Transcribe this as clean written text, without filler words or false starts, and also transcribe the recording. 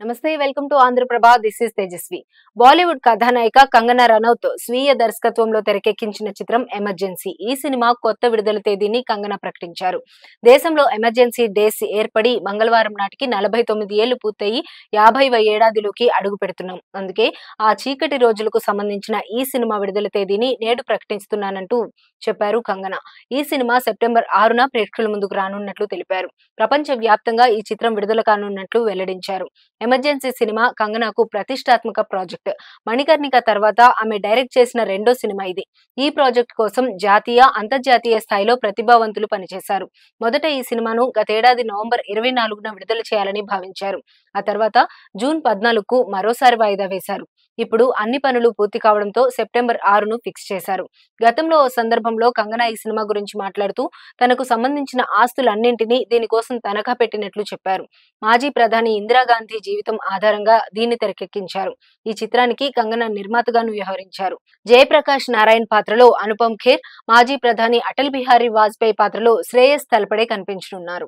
నమస్తే welcome to Andhra Prabha. This is Tejaswi. Bollywood కథానాయిక కంగనా రనౌత్ స్వీయ దర్శకత్వంలో తెరకెక్కించిన చిత్రం ఎమర్జెన్సీ. ఈ సినిమా కొత్త విడుదల తేదీని కంగనా ప్రకటించారు. దేశంలో ఎమర్జెన్సీ డేస్ ఏర్పడి మంగళవారం నాటికి 49 ఏళ్లు పూర్తయి 50వ ఏడాదిలోకి అడుగు పెడుతున్నాం. అందుకే ఆ చీకటి రోజులకు సంబంధించిన ఈ సినిమా విడుదల తేదీని నేడు ప్రకటిస్తున్నానంటూ చెప్పారు కంగనా. ఈ సినిమా సెప్టెంబర్ 6న ప్రేక్షకుల ముందుకు రానున్నట్లు తెలిపారు. ప్రపంచ వ్యాప్తంగా ఈ చిత్రం విడుదల కానున్నట్లు వెల్లడించారు. ఎమర్జెన్సీ సినిమా కంగనాకు ప్రతిష్టాత్మక ప్రాజెక్ట్. మణికర్ణిక తర్వాత ఆమె డైరెక్ట్ చేసిన రెండో సినిమా ఇది. ఈ ప్రాజెక్ట్ కోసం జాతీయ, అంతర్జాతీయ స్థాయిలో ప్రతిభావంతులు పనిచేశారు. మొదట ఈ సినిమాను గతేడాది నవంబర్ 24న విడుదల చేయాలని భావించారు. ఆ తర్వాత జూన్ 14కు మరోసారి వాయిదా వేశారు. ఇప్పుడు అన్ని పనులు పూర్తి కావడంతో సెప్టెంబర్ 6ను ఫిక్స్ చేశారు. గతంలో ఓ సందర్భంలో కంగనా ఈ సినిమా గురించి మాట్లాడుతూ తనకు సంబంధించిన ఆస్తులన్నింటినీ దీనికోసం తనఖా పెట్టినట్లు చెప్పారు. మాజీ ప్రధాని ఇందిరాగాంధీ జీవితం ఆధారంగా దీన్ని తెరకెక్కించారు. ఈ చిత్రానికి కంగనా నిర్మాతగాను వ్యవహరించారు. జయప్రకాష్ నారాయణ్ పాత్రలో అనుపమ్ ఖేర్, మాజీ ప్రధాని అటల్ బిహారీ వాజ్పేయి పాత్రలో శ్రేయస్ తలపడే కనిపించనున్నారు.